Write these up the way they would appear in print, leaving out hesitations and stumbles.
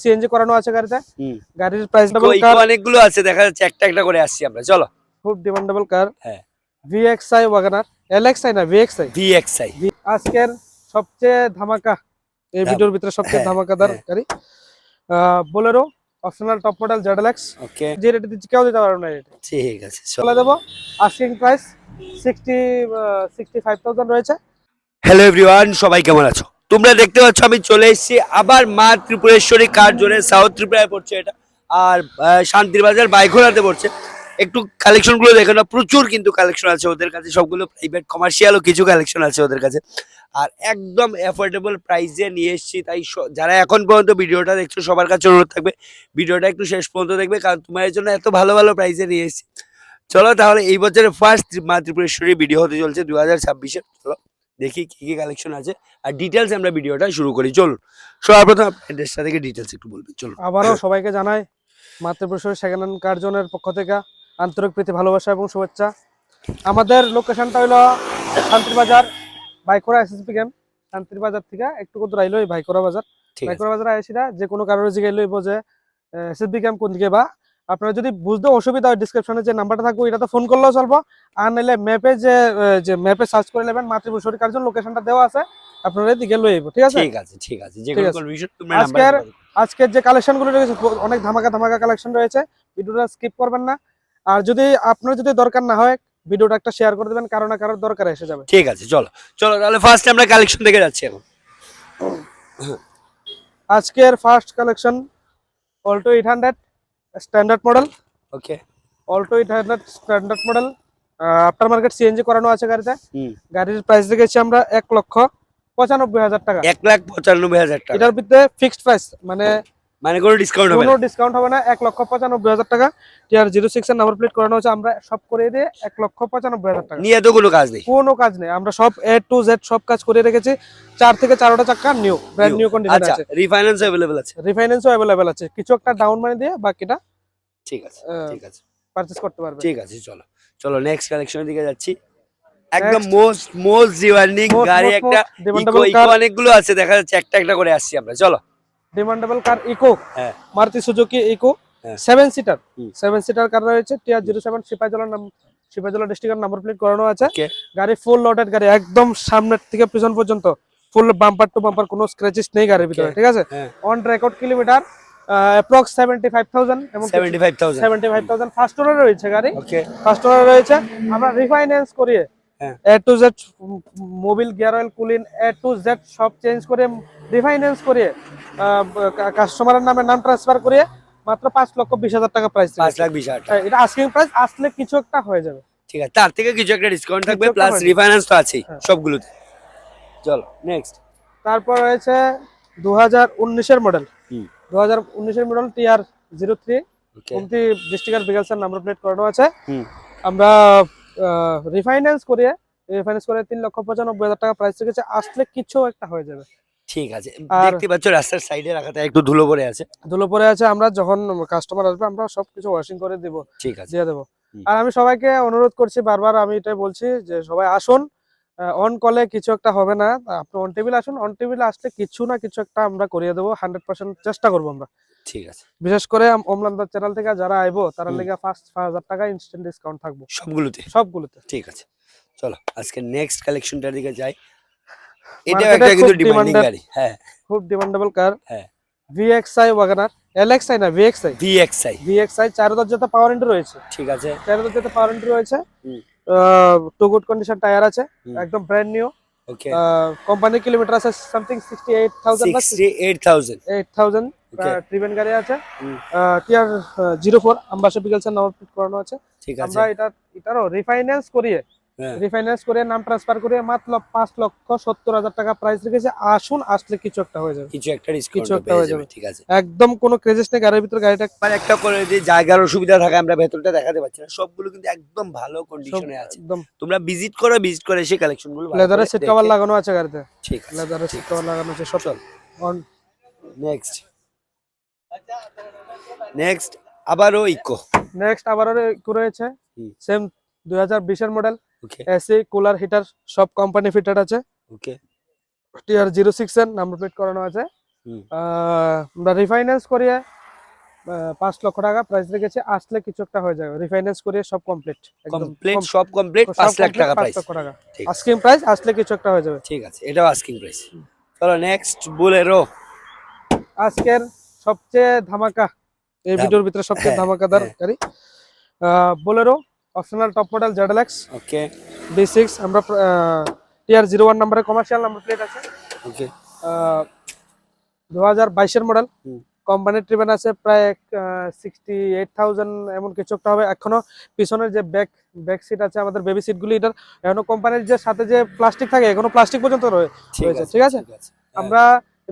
CNG করানো আছে গাড়িতে। গাড়ির প্রাইস কার অনেকগুলো আছে, দেখা যাচ্ছে একটা একটা করে আসছি আমরা। চলো, খুব ডিমান্ডেবল কার। হ্যাঁ, ভিএক্সআই ওয়াগনার, এলএক্সআই না ভিএক্সআই। ভিএক্সআই আজকের সবচেয়ে ধামাকা, এই ভিডিওর ভিতরে সবচেয়ে ধামাকাদার গাড়ি বোলেরো অপশনাল টপ মডেল জেডএলএক্স। ওকে, যে রেটে দিচ্ছি কেউ দিতে পারবে না রেটে। ঠিক আছে, চলে দেবো। আস্কিং প্রাইস 65,000 রয়েছে। হ্যালো এভরিওয়ান, সবাই কেমন আছো? তোমরা দেখতে পাচ্ছ আমি চলে এসেছি আবার মা ত্রিপুরেশ্বরী কার জোনে, সাউথ ত্রিপুরায় পড়ছে এটা, আর শান্তির বাজার বাইঘোড়াতে পড়ছে। একটু কালেকশন গুলো দেখো না, প্রচুর কিন্তু কালেকশন আছে ওদের কাছে, সবগুলো প্রাইভেট কমার্শিয়ালও কিছু কালেকশন আছে ওদের কাছে, আর একদম অ্যাফোর্ডেবল প্রাইসে নিয়ে এসেছি। তাই যারা এখন পর্যন্ত ভিডিওটা দেখছো সবার কাছে অনুরোধ থাকবে ভিডিওটা একটু শেষ পর্যন্ত দেখবে, কারণ তোমার জন্য এত ভালো ভালো প্রাইসে নিয়ে এসেছি। চলো তাহলে এই বছরের ফার্স্ট মা ত্রিপুরেশ্বরী ভিডিও হতে চলছে 2026-এ। চলো দেখি কি কি কালেকশন আছে আর ডিটেলস আমরা ভিডিওটা শুরু করি। চলুন, সবার প্রথম অ্যাড্রেসটা থেকে ডিটেলস একটু বলবেন। চলুন, আবারও সবাইকে জানাই মা ত্রিপুরেশ্বরী সেকেন্ড হ্যান্ড কার জোনের পক্ষ থেকে আন্তরিক প্রীতি, ভালোবাসা এবং শুভেচ্ছা। আমাদের লোকেশনটা হলো শান্তির বাজার বাইকোড়া এসএসপি ক্যাম্প। শান্তির বাজার থেকে একটু দূর আইলো এই বাইকোড়া বাজার। বাইকোড়া বাজার আইসিরা যে কোনো কারোর জিগাই লইব যে এসএসপি ক্যাম্প কোন দিকে, বা আপনারা যদি বুঝতে অসুবিধা হয় ডিসক্রিপশনে যে নাম্বারটা থাকবে এটা তো ফোন করলেও চলবো, আর নাইলে ম্যাপে যে ম্যাপে সার্চ করে নেবেন মা ত্রিপুরেশ্বরী কার জন্য লোকেশনটা দেওয়া আছে, আপনারা এদিকে লই আইব। ঠিক আছে, ঠিক আছে, ঠিক আছে, যে কোনো কনফিউশন তোমরা আজকের যে কালেকশন গুলো রয়েছে অনেক ধামাকা ধামাকা কালেকশন রয়েছে, ভিডিওটা স্কিপ করবেন না। আর যদি আপনার যদি দরকার না হয় ভিডিওটা একটা শেয়ার করে দেবেন, কারো না কারোর দরকার এসে যাবে। ঠিক আছে, চলো চলো তাহলে ফার্স্ট আমরা কালেকশন দেখে যাচ্ছি এখন। আজকের first collection Alto 800 standard model. Okay, Alto 800 standard model, after market CNG করানো আছে গাড়িতে। গাড়ির প্রাইস রেখেছি আমরা 1,95,000 টাকা। 1,95,000 টাকা। এটার ভিতরে ফিক্সড প্রাইস, মানে কোনো ডিসকাউন্ট হবে না? কোনো ডিসকাউন্ট হবে না। 1,95,000 টাকা। টিআর 06 এর নাম্বার প্লেট করানো আছে, আমরা সব করে দিয়ে 1,95,000 টাকা নিয়ে তো কোনো কাজ নেই, কোনো কাজ নেই। আমরা সব এ টু জেড সব কাজ করে রেখেছি। 4 থেকে 4টা চাকা নিউ, ব্র্যান্ড নিউ কন্ডিশন আচ্ছা, আছে। রিফাইন্যান্স अवेलेबल আছে? রিফাইন্যান্সও अवेलेबल আছে। কিছু একটা ডাউন মানি দিয়ে বাকিটা ঠিক আছে, ঠিক আছে, পারচেজ করতে পারবে। ঠিক আছে, চলো চলো নেক্সট কালেকশনের দিকে যাচ্ছি। একদম মোস্ট ডিমান্ডিং গাড়ি একটা, ইকো অনেকগুলো আছে, দেখা যাচ্ছে একটা একটা করে আসছি আমরা। চলো, ডিমান্ডেবল কার ইকো, হ্যাঁ, Maruti Suzuki Eeco 7 seater. 7 seater car রয়েছে, টিআর 07 সিপাহীজলা নাম, সিপাহীজলা ডিস্ট্রিক্টের নাম্বার প্লেট করানো আছে। গাড়ি ফুল লোডেড গাড়ি, একদম সামনের থেকে পিছন পর্যন্ত ফুল বাম্পার টু বাম্পার, কোনো স্ক্র্যাচেস নেই গাড়ির ভিতরে। ঠিক আছে, অন রেকর্ড কিলোমিটার অ্যাপ্রক্স 75,000 এবং 75,000 ফার্স্ট ওনার রয়েছে গাড়ি। ফার্স্ট ওনার রয়েছে। আমরা রিফাইন্যান্স করিয়ে A to Z Mobil, gear oil, cooling A to Z সব চেঞ্জ করে রিফাইন্যান্স করিয়ে কাস্টমারের নামে নাম ট্রান্সফার করিয়ে মাত্র 5,20,000 টাকা প্রাইস। 5,20,000 টাকা এটা আস্কিং প্রাইস, আসলে কিছু একটা হয়ে যাবে। ঠিক আছে, তার থেকে কিছু একটা ডিসকাউন্ট থাকবে, প্লাস রিফাইন্যান্স তো আছেই সবগুলোতে। চলো নেক্সট। তারপর রয়েছে 2019 এর মডেল। 2019 এর মডেল টিআর 03 কুমতি ডিস্ট্রিক্টের বিগালসের নাম্বার প্লেট করানো আছে। আমরা রিফাইন্যান্স করে 3,95,000 টাকা প্রাইস রেখেছে, আসলে কিছু একটা হয়ে যাবে। ঠিক আছে, দেখতে পাচ্ছ রাস্তার সাইডে রাখাটা একটু ধুলো পড়ে আছে, ধুলো পড়ে আছে। আমরা যখন কাস্টমার আসবে আমরা সবকিছু ওয়াশিং করে দেব। ঠিক আছে, দিয়ে দেবো। আর আমি সবাইকে অনুরোধ করছি, বারবার আমি এটাই বলছি যে সবাই আসুন, অন কলে কিছু একটা হবে না। আপনি অন টেবিল আসুন, অন টেবিলে আসলে কিছু না কিছু একটা আমরা করিয়ে দেবো, 100% চেষ্টা করবো আমরা। ঠিক আছে, বিশেষ করে অমলানদার চ্যানেল থেকে যারা আইবো তারা লেগে ফার্স্ট 5,000 টাকা ইনস্ট্যান্ট ডিসকাউন্ট থাকবো সবগুলোতে। ঠিক আছে, চলো আজকে নেক্সট কালেকশনটার দিকে যাই। এটা একটা কিন্তু ডিমান্ডিং গাড়ি, হ্যাঁ, খুব ডিমান্ডেবল কার। হ্যাঁ, ভিএক্সআই ওয়াগনার, এলএক্সআই না ভিএক্সআই, ভিএক্সআই 4 দরজাতে পাওয়ার উইন্ডো রয়েছে। ঠিক আছে, 4 দরজাতে পাওয়ার উইন্ডো রয়েছে। টু গুড কন্ডিশন টায়ার আছে, একদম ব্র্যান্ড নিউ। ওকে, কোম্পানি কিলোমিটার আছে সামথিং 68,000 ট্রিবেন গাড়ি আছে। টিআর 04 আম্বাসা বিগলসের নাম্বার প্লেট করানো আছে। ঠিক আছে, আমরা এটারও রিফাইন্যান্স করে নাম ট্রান্সফার করে মাত্র 5,70,000 টাকা প্রাইস রেখেছে। আসুন, আসলে কিছু একটা হয়ে যাবে, কিছু একটা ডিসকাউন্ট হয়ে যাবে। ঠিক আছে, একদম কোনো ক্রেজেস নেই গাড়ির ভিতর। গাড়িটা মানে একটা করে যে জায়গার অসুবিধা থাকে, আমরা ভেতরটা দেখাতে পাচ্ছি না, সবগুলো কিন্তু একদম ভালো কন্ডিশনে আছে। তোমরা ভিজিট করে সেই কালেকশনগুলো। লেদারের সিট কভার লাগানো আছে গাড়িতে। ঠিক আছে, লেদারের সিট কভার লাগানো আছে সব। অন নেক্সট আবারও ইকো রয়েছে, সেম 2020 এর মডেল। এসি, কুলার, হিটার সব কোম্পানি ফিটেড আছে। ওকে, টিআর 06 এর নাম্বার প্লেট করানো আছে। হুম। আমরা রিফাইন্যান্স করিয়ে 5 লক্ষ টাকা প্রাইস রেখেছি, আসলে কিছু একটা হয়ে যাবে। রিফাইন্যান্স করিয়ে সব কমপ্লিট, কমপ্লিট সব কমপ্লিট 5 লাখ টাকা 5 প্রাইস। লক্ষ টাকা ঠিক আছে, আস্কিং প্রাইস, আসলে কিছু একটা হয়ে যাবে। ঠিক আছে, এটাও আস্কিং প্রাইস। চলো নেক্সট বুলেরো। আজকের সবচেয়ে ধামাকা, এই ভিডিওর ভিতরে সবচেয়ে ধামাকাদার গাড়ি বোলেরো অপশনাল টপ মডেল জেডএলএক্স ওকে B6। আমরা TR01 নম্বরে কমার্শিয়াল নাম্বার প্লেট আছে, ওকে 2022 এর মডেল। কোম্পানি ট্রিবেন আছে প্রায় 68,000 এমন কিছু একটা হবে। এখনো পিছনের যে ব্যাক সিট আছে আমাদের বেবি সিট গুলি, এটার এখনো কোম্পানির যে সাথে যে প্লাস্টিক থাকে এখনো প্লাস্টিক পর্যন্ত রয়েছে, ঠিক আছে। আমরা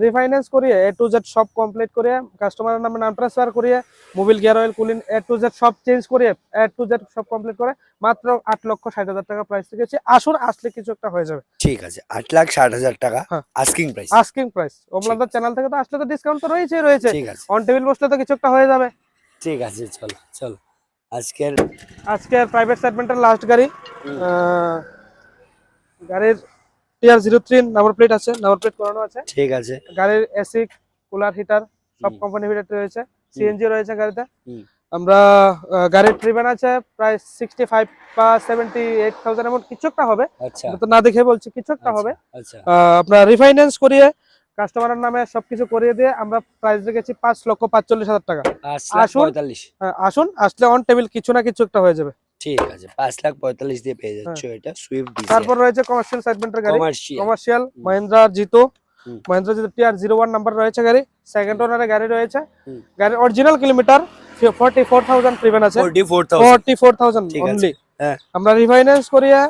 রিফাইন্যান্স করিয়ে A to Z সব কমপ্লিট করিয়ে কাস্টমারের নামে নাম ট্রান্সফার করিয়ে Mobil gear oil cooling A to Z সব চেঞ্জ করিয়ে A to Z সব কমপ্লিট করে মাত্র 8,60,000 টাকা প্রাইস রেখেছি। আসুন, আসলে কিছু একটা হয়ে যাবে। ঠিক আছে, 8,60,000 টাকা হ্যাঁ। Asking price. আস্কিং প্রাইস ওমলাদার চ্যানেল থেকে তো আসলে তো ডিসকাউন্ট তো রয়েছে। ঠিক আছে, অন টেবিল বসলে তো কিছু একটা হয়ে যাবে। ঠিক আছে, চলো চলো আজকের প্রাইভেট সেগমেন্টের লাস্ট গাড়ি, গাড়ির TR03 নাম্বার প্লেট আছে, নাম্বার প্লেট করানো আছে। ঠিক আছে, গাড়ির এসি কুলার হিটার সব কোম্পানি হিটার রয়েছে, সিএনজি রয়েছে গাড়িতে। হুম। আমরা গাড়ির ট্রিবেন আছে প্রায় 65 বা 78,000 এমন কিছু একটা হবে, আচ্ছা আমি তো না দেখে বলছি কিছু একটা হবে। আচ্ছা আপনার রিফাইন্যান্স করিয়ে কাস্টমারের নামে সবকিছু করিয়ে দিয়ে আমরা প্রাইস রেখেছি 5,45,000 টাকা। আসুন, 5,45,000। আসুন, আসলে অন টেবিল কিছু না কিছু একটা হয়ে যাবে। ঠিক আছে, 5,45,000 দিয়ে পেয়ে যাচ্ছ এটা সুইফট ডিজায়ার। তারপর রয়েছে কমার্শিয়াল সেগমেন্টের গাড়ি, commercial commercial Mahindra Jeeto. Mahindra Jeeto TR01 number রয়েছে গাড়ি, সেকেন্ড ওনারে গাড়ি রয়েছে। গাড়ির অরিজিনাল কিলোমিটার 44,000 ট্রিবেন আছে, 44,000 ঠিক আছে, অনলি। হ্যাঁ আমরা রিফাইন্যান্স করিয়ে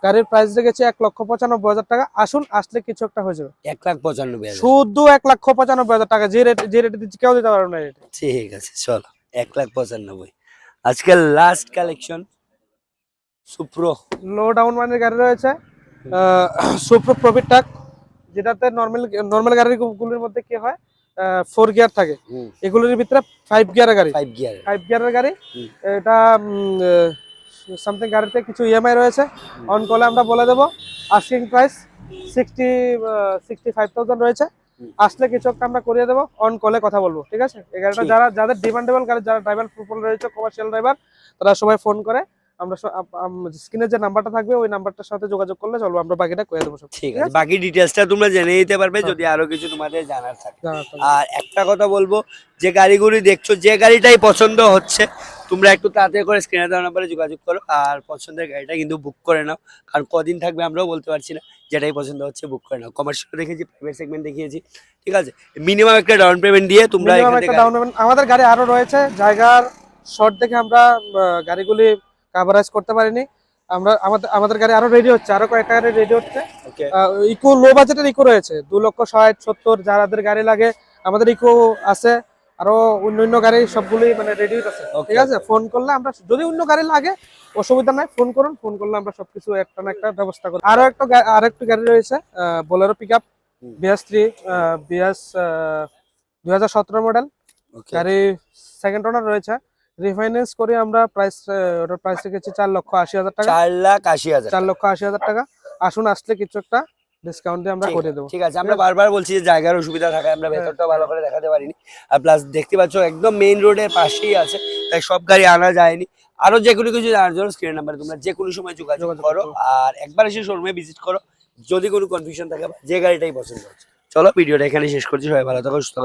গাড়ির প্রাইস রেখেছি 1,95,000 টাকা। আসুন, আসলে কিছু একটা হয়ে যাবে। 1,95,000 শুধু 1,95,000 টাকা, যে রেট দিচ্ছি কেউ দিতে পারবে না এই rate। ঠিক আছে, চলো 1,95,000। আজকের লাস্ট কালেকশন সুপ্রো। লো ডাউন মানের গাড়ি রয়েছে, সুপ্রো প্রফিট ট্রাক, যেটাতে নর্মাল গাড়িগুলোর মধ্যে কি হয় 4 গিয়ার থাকে, এগুলোর ভিতরে 5 গিয়ারের গাড়ি, 5 গিয়ারের গাড়ি। এটা সামথিং গাড়িতে কিছু ইএমআই রয়েছে, অন কলে আমরা বলে দেবো। আস্কিং প্রাইস 65,000 রয়েছে, আসলে কিছু একটা আমরা করিয়ে দেবো, অন কলে কথা বলবো, ঠিক আছে। এই গাড়িটা যাদের ডিমান্ডেবল গাড়ি, যারা ড্রাইভার প্রোফাইল রয়েছে কমার্শিয়াল ড্রাইভার, তারা সবাই ফোন করে, আমরা স্ক্রিনে যে নাম্বারটা থাকবে ওই নাম্বারটার সাথে যোগাযোগ করলে চলবে, আমরা বাকিটা করে দেবো সব, ঠিক আছে। বাকি ডিটেইলসটা তোমরা জেনে নিতে পারবে যদি আরো কিছু তোমাদের জানার থাকে। আর একটা কথা বলবো, যে গাড়িগুলি দেখছো, যে গাড়িটাই পছন্দ হচ্ছে তোমরা একটু তাড়াতাড়ি করে স্ক্রিনে দেওয়া নাম্বারে যোগাযোগ করো, আর পছন্দের গাড়িটা কিন্তু বুক করে নাও, কারণ কদিন থাকবে আমরাও বলতে পারছি না। যেটাই পছন্দ হচ্ছে বুক করে নাও। কমার্শিয়াল দেখেছি, প্রাইভেট সেগমেন্ট দেখিয়েছি, ঠিক আছে। মিনিমাম একটা ডাউন পেমেন্ট দিয়ে তোমরা এখান থেকে আমাদের গাড়ি আরো রয়েছে, জায়গার শর্ট দেখে আমরা গাড়িগুলি কাভারেজ করতে পারিনি। আমাদের গাড়ি আরো রেডি হচ্ছে, আরো কয়েকটা গাড়ি রেডি হচ্ছে। ইকো লো বাজেটের ইকো রয়েছে 2,60,70 যাদের গাড়ি লাগে, আমাদের ইকো আছে। আরো অন্য গাড়ি সবগুলোই মানে রেডি আছে, ঠিক আছে। ফোন করলে আমরা, যদি অন্য গাড়ি লাগে অসুবিধা নাই, ফোন করুন, ফোন করলে আমরা সবকিছু একটা না একটা ব্যবস্থা করি। আরেকটা গাড়ি রয়েছে Bolero pickup BS3, BS 2017 model গাড়ি, সেকেন্ড ওনার রয়েছে। রিফাইন্যান্স করে আমরা ওটার প্রাইস রেখেছি 4,80,000 টাকা, 4,80,000 4,80,000 টাকা। আসুন, আসলে কিছু একটা ডিসকাউন্ট দিয়ে আমরা করে দেবো, ঠিক আছে। আমরা বারবার বলছি যে জায়গার অসুবিধা থাকায় আমরা ভেতরটা ভালো করে দেখাতে পারিনি, আর প্লাস দেখতে পাচ্ছ একদম মেইন রোডের পাশেই আছে, তাই সব গাড়ি আনা যায়নি। আরো যে কোনো কিছু জানার জন্য স্ক্রিন নাম্বারে তোমরা যে কোনো সময় যোগাযোগ করো, আর একবার এসে শোরুমে ভিজিট করো যদি কোনো কনফিউশন থাকে, যে গাড়িটাই পছন্দ হচ্ছে। চলো ভিডিওটা এখানে শেষ করছি, সবাই ভালো থাকো, সুস্থ থাকো।